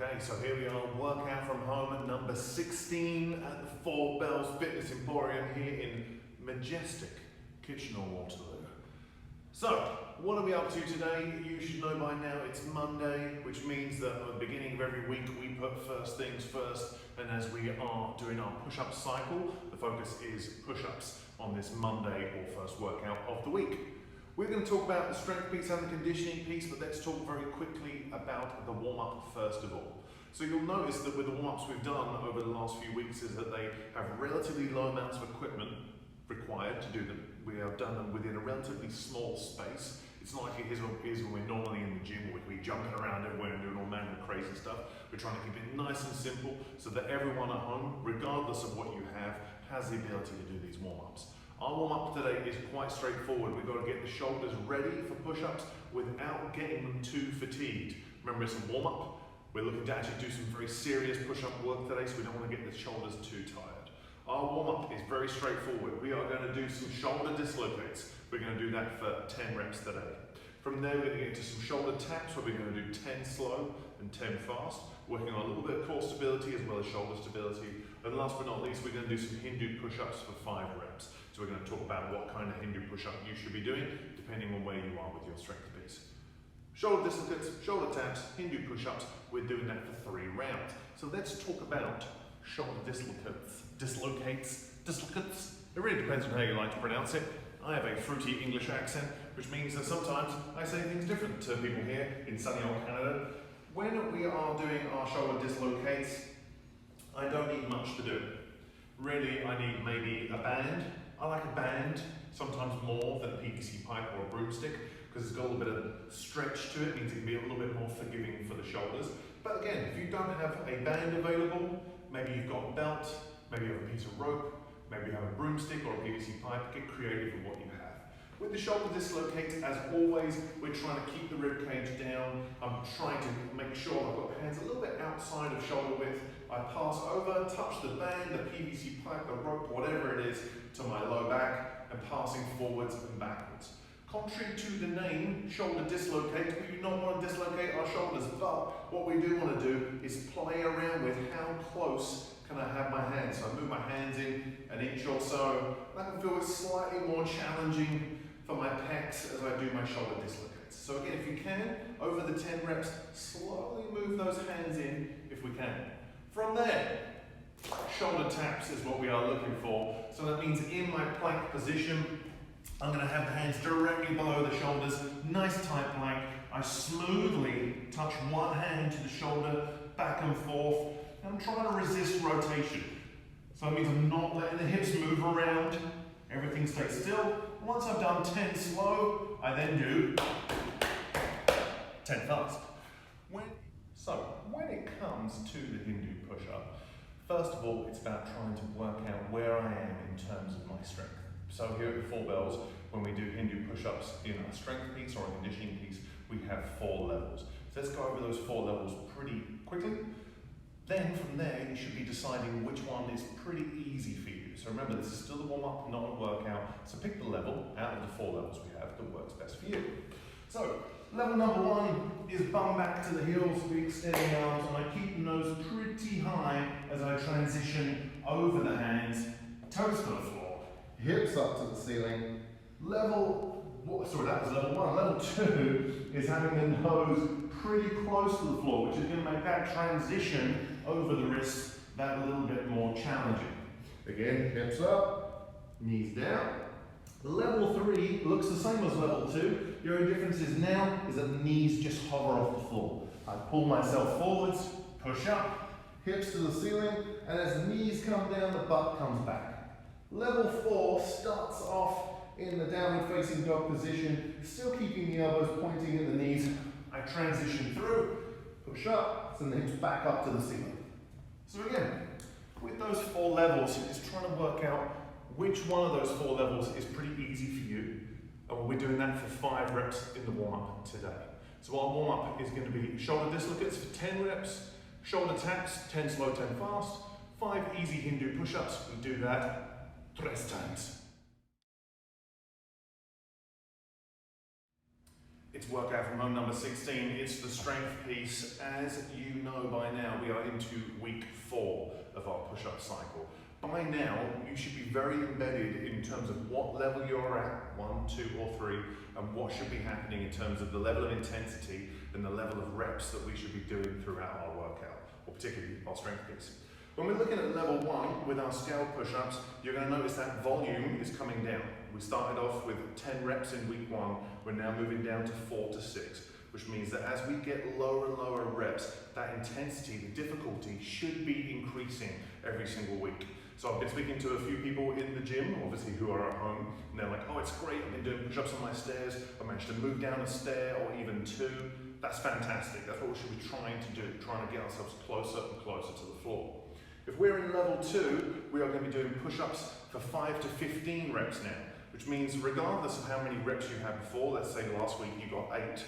Okay, so here we are, workout from home at number 16 at the Four Bells Fitness Emporium here in majestic Kitchener-Waterloo. So, what are we up to today? You should know by now it's Monday, which means that at the beginning of every week we put first things first, and as we are doing our push-up cycle, the focus is push-ups on this Monday or first workout of the week. We're going to talk about the strength piece and the conditioning piece, but let's talk very quickly about the warm-up first of all. So you'll notice that with the warm-ups we've done over the last few weeks is that they have relatively low amounts of equipment required to do them. We have done them within a relatively small space. It's not like it is when we're normally in the gym, where we're jumping around everywhere and doing all manner of crazy stuff. We're trying to keep it nice and simple so that everyone at home, regardless of what you have, has the ability to do these warm-ups. Our warm-up today is quite straightforward. We've got to get the shoulders ready for push-ups without getting them too fatigued. Remember, it's a warm-up. We're looking to actually do some very serious push-up work today, so we don't want to get the shoulders too tired. Our warm-up is very straightforward. We are going to do some shoulder dislocates. We're going to do that for 10 reps today. From there, we're going to get into some shoulder taps, where we're going to do 10 slow and 10 fast, working on a little bit of core stability as well as shoulder stability. And last but not least, we're going to do some Hindu push-ups for 5 reps. So we're going to talk about what kind of Hindu push-up you should be doing, depending on where you are with your strength piece. Shoulder dislocates, shoulder taps, Hindu push-ups. We're doing that for 3 rounds. So let's talk about shoulder dislocates. It really depends on how you like to pronounce it. I have a fruity English accent, which means that sometimes I say things different to people here in sunny old Canada. When we are doing our shoulder dislocates, I don't need much to do it. Really, I need maybe a band. I like a band, sometimes more than a PVC pipe or a broomstick, because it's got a little bit of stretch to it, means it can be a little bit more forgiving for the shoulders. But again, if you don't have a band available, maybe you've got a belt, maybe you have a piece of rope, maybe you have a broomstick or a PVC pipe, get creative with what you have. With the shoulder dislocates, as always, we're trying to keep the rib cage down. I'm trying to make sure I've got the hands a little bit outside of shoulder width. I pass over, touch the band, the PVC pipe, the rope, whatever it is, to my low back, and passing forwards and backwards. Contrary to the name, shoulder dislocate, we do not want to dislocate our shoulders, but what we do want to do is play around with how close can I have my hands. So I move my hands in an inch or so, and I can feel it's slightly more challenging for my pecs as I do my shoulder dislocates. So again, if you can, over the 10 reps, slowly move those hands in if we can. From there, shoulder taps is what we are looking for. So that means in my plank position, I'm going to have the hands directly below the shoulders, nice tight plank. I smoothly touch one hand to the shoulder, back and forth, and I'm trying to resist rotation. So that means I'm not letting the hips move around. Everything stays still. Once I've done 10 slow, I then do 10 fast. When it comes to the Hindu push-up, first of all, it's about trying to work out where I am in terms of my strength. So here at the Four Bells, when we do Hindu push-ups in our strength piece or a conditioning piece, we have 4 levels. So let's go over those 4 levels pretty quickly. Then from there, you should be deciding which one is pretty easy for you. So remember, this is still a warm-up, not a workout. So pick the level out of the 4 levels we have that works best for you. So level number 1 is bum back to the heels, we extend the arms, and I keep the nose pretty high as I transition over the hands, toes to the floor, hips up to the ceiling. That was level 1. Level 2 is having the nose pretty close to the floor, which is going to make that transition over the wrists that little bit more challenging. Again, hips up, knees down. Level 3 looks the same as level 2. The only difference is now is that the knees just hover off the floor. I pull myself forwards, push up, hips to the ceiling, and as the knees come down, the butt comes back. Level 4 starts off in the downward facing dog position, still keeping the elbows pointing at the knees. I transition through, push up, send the hips back up to the ceiling. So again, with those 4 levels, it's trying to work out which one of those 4 levels is pretty easy for you. And we're doing that for 5 reps in the warm-up today. So our warm-up is going to be shoulder dislocates for 10 reps, shoulder taps, 10 slow, 10 fast, 5 easy Hindu push-ups. We do that 3 times. It's workout from home number 16. It's the strength piece. As you know by now, we are into week 4 of our push-up cycle. By now, you should be very embedded in terms of what level you're at, 1, 2, or 3, and what should be happening in terms of the level of intensity and the level of reps that we should be doing throughout our workout, or particularly our strength piece. When we're looking at level 1 with our scale push-ups, you're going to notice that volume is coming down. We started off with 10 reps in week 1, we're now moving down to 4 to 6, which means that as we get lower and lower reps, that intensity, the difficulty should be increasing every single week. So I've been speaking to a few people in the gym, obviously who are at home, and they're like, oh, it's great, I've been doing push-ups on my stairs, I managed to move down a stair or even 2. That's fantastic, that's what we should be trying to do, trying to get ourselves closer and closer to the floor. If we're in level 2, we are going to be doing push-ups for 5 to 15 reps now, which means regardless of how many reps you had before, let's say last week you got 8,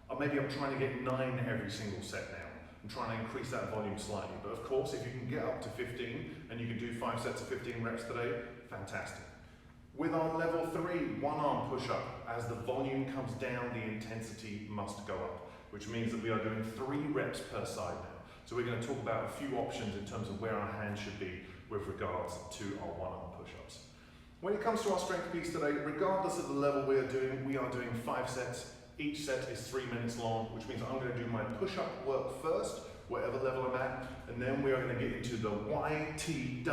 or maybe I'm trying to get 9 every single set now. I'm trying to increase that volume slightly. But of course, if you can get up to 15 and you can do 5 sets of 15 reps today, fantastic. With our level 3 one-arm push-up, as the volume comes down, the intensity must go up, which means that we are doing 3 reps per side now. So we're going to talk about a few options in terms of where our hands should be with regards to our one-arm push-ups. When it comes to our strength piece today, regardless of the level we are doing 5 sets. Each set is 3 minutes long, which means I'm going to do my push-up work first, whatever level I'm at, and then we are going to get into the YTWI,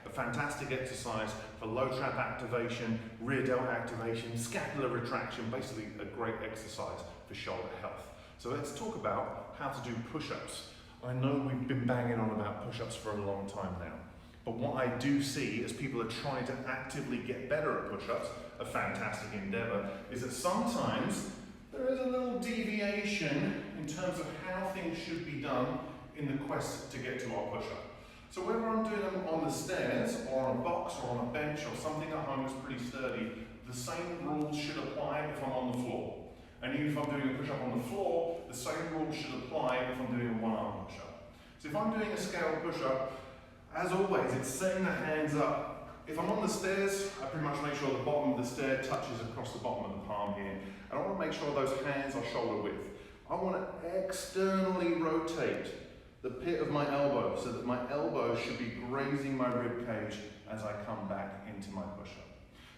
a fantastic exercise for low trap activation, rear delt activation, scapular retraction, basically a great exercise for shoulder health. So let's talk about how to do push-ups. I know we've been banging on about push-ups for a long time now, but what I do see as people are trying to actively get better at push-ups, a fantastic endeavor, is that sometimes there is a little deviation in terms of how things should be done in the quest to get to our push-up. So whether I'm doing them on the stairs or on a box or on a bench or something at home that's pretty sturdy, the same rules should apply if I'm on the floor. And even if I'm doing a push-up on the floor, the same rules should apply if I'm doing a one-arm push-up. So if I'm doing a scale push-up, as always, it's setting the hands up. If I'm on the stairs, I pretty much make sure the bottom of the stair touches across the bottom of the palm here. And I want to make sure those hands are shoulder width. I want to externally rotate the pit of my elbow so that my elbow should be grazing my rib cage as I come back into my push-up.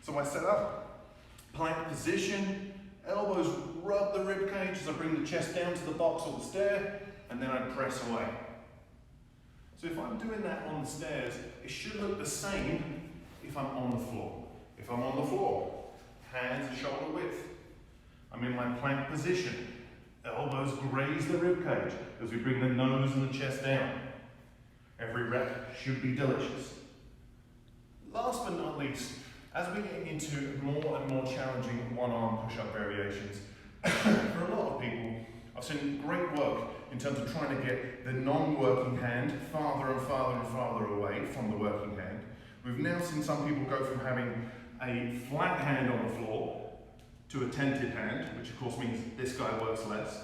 So I set up, plank position, elbows rub the rib cage as I bring the chest down to the box or the stair, and then I press away. So if I'm doing that on the stairs, it should look the same if I'm on the floor. If I'm on the floor, hands are shoulder width. I'm in my plank position. Elbows graze the rib cage as we bring the nose and the chest down. Every rep should be delicious. Last but not least, as we get into more and more challenging one-arm push-up variations, for a lot of people, I've seen great work in terms of trying to get the non-working hand farther and farther and farther away from the working hand. We've now seen some people go from having a flat hand on the floor to a tented hand, which of course means this guy works less.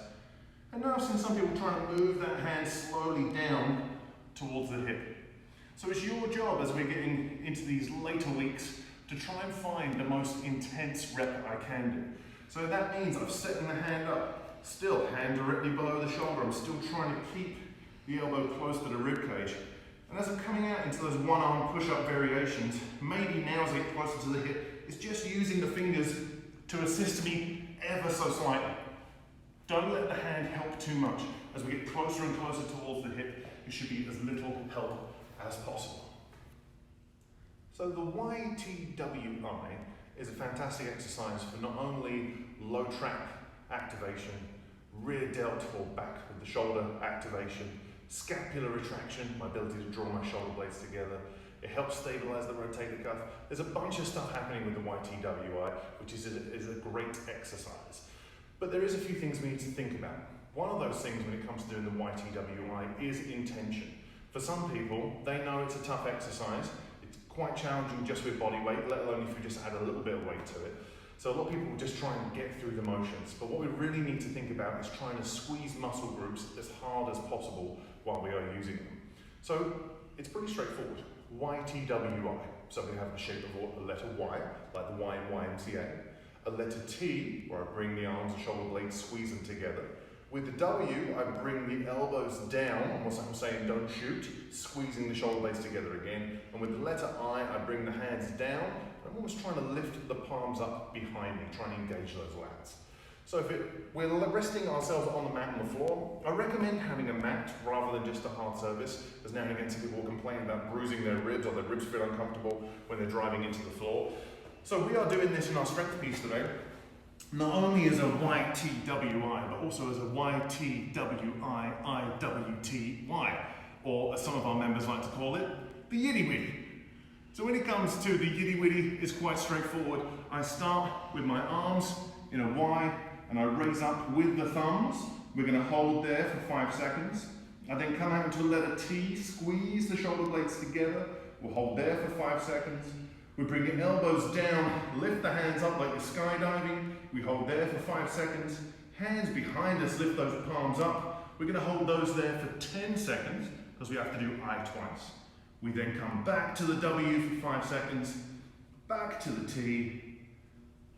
And now I've seen some people trying to move that hand slowly down towards the hip. So it's your job as we're getting into these later weeks to try and find the most intense rep I can do. So that means I'm setting the hand up, still hand directly below the shoulder. I'm still trying to keep the elbow close to the rib cage. And as I'm coming out into those one-arm push-up variations, maybe now as I get closer to the hip, it's just using the fingers to assist me ever so slightly. Don't let the hand help too much. As we get closer and closer towards the hip, it should be as little help as possible. So the YTWI is a fantastic exercise for not only low trap activation, rear delt or back of the shoulder activation, scapular retraction, my ability to draw my shoulder blades together. It helps stabilize the rotator cuff. There's a bunch of stuff happening with the YTWI, which is a great exercise. But there is a few things we need to think about. One of those things when it comes to doing the YTWI is intention. For some people, they know it's a tough exercise. It's quite challenging just with body weight, let alone if you just add a little bit of weight to it. So a lot of people just try and get through the motions. But what we really need to think about is trying to squeeze muscle groups as hard as possible while we are using them. So it's pretty straightforward. YTWI. So we have the shape of a letter Y, like the Y in YMCA. A letter T, where I bring the arms and shoulder blades, squeeze them together. With the W, I bring the elbows down, almost like I'm saying don't shoot, squeezing the shoulder blades together again. And with the letter I bring the hands down. I'm almost trying to lift the palms up behind me, trying to engage those lats. So if we're resting ourselves on the mat on the floor, I recommend having a mat rather than just a hard surface, because now and again some people complain about bruising their ribs or their ribs feel uncomfortable when they're driving into the floor. So we are doing this in our strength piece today, not only as a YTWI, but also as a YTWIIWTY, or as some of our members like to call it, the yiddy witty. So when it comes to the yiddy witty, it's quite straightforward. I start with my arms in a Y, and I raise up with the thumbs. We're going to hold there for 5 seconds. I then come out into a letter T, squeeze the shoulder blades together. We'll hold there for 5 seconds. We bring your elbows down, lift the hands up like you're skydiving. We hold there for 5 seconds. Hands behind us, lift those palms up. We're going to hold those there for 10 seconds, because we have to do I twice. We then come back to the W for 5 seconds, back to the T,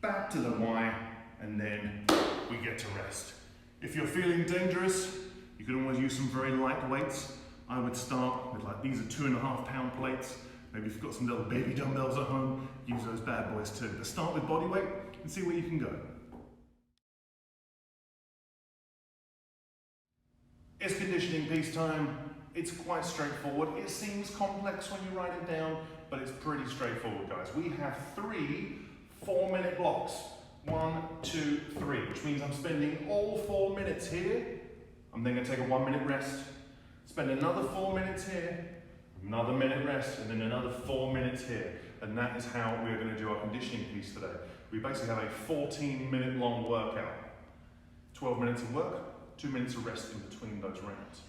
back to the Y, and then we get to rest. If you're feeling dangerous, you can always use some very light weights. I would start with like, these are 2.5 pound plates. Maybe if you've got some little baby dumbbells at home, use those bad boys too. But start with body weight and see where you can go. It's conditioning piece time. It's quite straightforward. It seems complex when you write it down, but it's pretty straightforward, guys. We have 3 4-minute blocks. 1, 2, 3, which means I'm spending all 4 minutes here. I'm then going to take a 1 minute rest, spend another 4 minutes here, another minute rest, and then another 4 minutes here. And that is how we're going to do our conditioning piece today. We basically have a 14-minute long workout. 12 minutes of work, 2 minutes of rest in between those rounds.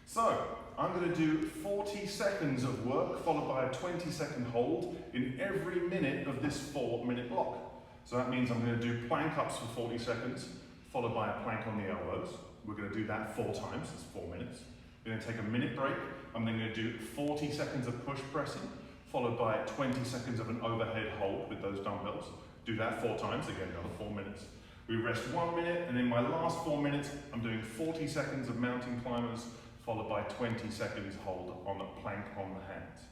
So, I'm going to do 40 seconds of work followed by a 20-second hold in every minute of this 4-minute block. So that means I'm going to do plank ups for 40 seconds, followed by a plank on the elbows. We're going to do that 4 times, that's 4 minutes. We're going to take a minute break. I'm then going to do 40 seconds of push pressing, followed by 20 seconds of an overhead hold with those dumbbells. Do that 4 times, again, another 4 minutes. We rest 1 minute, and in my last 4 minutes, I'm doing 40 seconds of mountain climbers, followed by 20 seconds hold on a plank on the hands.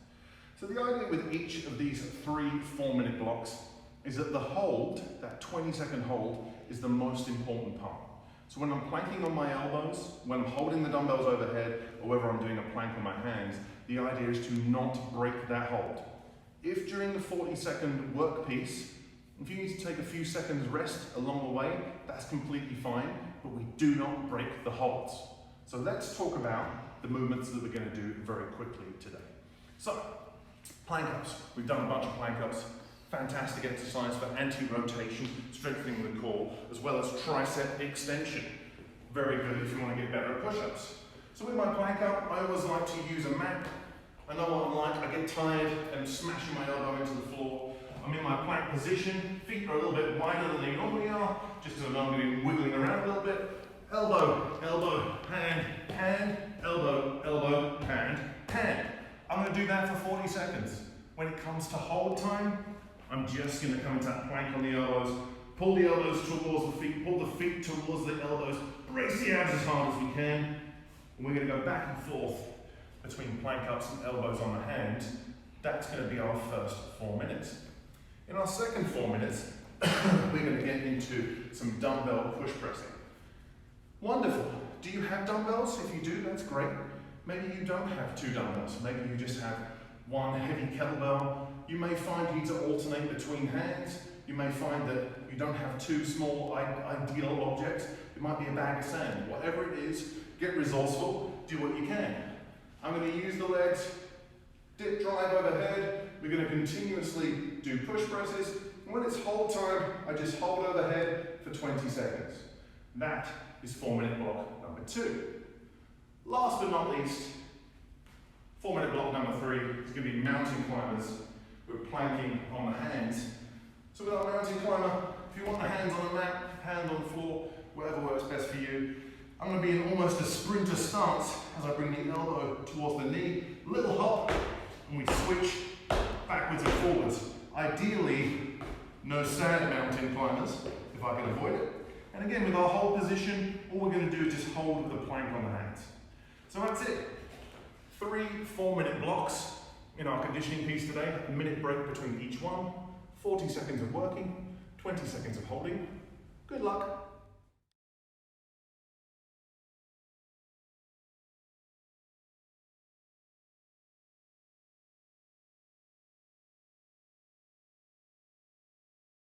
So the idea with each of these 3 4-minute blocks is that the hold, that 20-second hold, is the most important part. So when I'm planking on my elbows, when I'm holding the dumbbells overhead, or whether I'm doing a plank on my hands, the idea is to not break that hold. If during the 40-second work piece, if you need to take a few seconds rest along the way, that's completely fine, but we do not break the holds. So let's talk about the movements that we're going to do very quickly today. So, plank ups. We've done a bunch of plank ups. Fantastic exercise for anti-rotation, strengthening the core, as well as tricep extension. Very good if you want to get better at push-ups. So with my plank up, I always like to use a mat. I know what I'm like, I get tired and smashing my elbow into the floor. I'm in my plank position, feet are a little bit wider than they normally are, just because I'm going to be wiggling around a little bit. Elbow, elbow, hand, hand, elbow, elbow, hand, hand. I'm going to do that for 40 seconds. When it comes to hold time, I'm just going to come into that plank on the elbows, pull the elbows towards the feet, pull the feet towards the elbows, brace the abs as hard as we can. And we're going to go back and forth between plank ups and elbows on the hands. That's going to be our first 4 minutes. In our second 4 minutes, we're going to get into some dumbbell push pressing. Wonderful. Do you have dumbbells? If you do, that's great. Maybe you don't have 2 dumbbells. Maybe you just have 1 heavy kettlebell. You may find you need to alternate between hands. You may find that you don't have 2 small ideal objects. It might be a bag of sand. Whatever it is, get resourceful, do what you can. I'm going to use the legs, dip, drive overhead. We're going to continuously do push presses. When it's hold time, I just hold overhead for 20 seconds. That is 4-minute block number 2. Last but not least, 4-minute block number 3 is going to be mountain climbers. We're planking on the hands. So with our mountain climber, if you want the hands on the mat, hand on the floor, whatever works best for you. I'm going to be in almost a sprinter stance as I bring the elbow towards the knee, little hop, and we switch backwards and forwards. Ideally, No sand mountain climbers, if I can avoid it. And again, with our hold position, all we're going to do is just hold the plank on the hands. So that's it. 3 4-minute blocks in our conditioning piece today. A minute break between each one. 40 seconds of working, 20 seconds of holding. Good luck.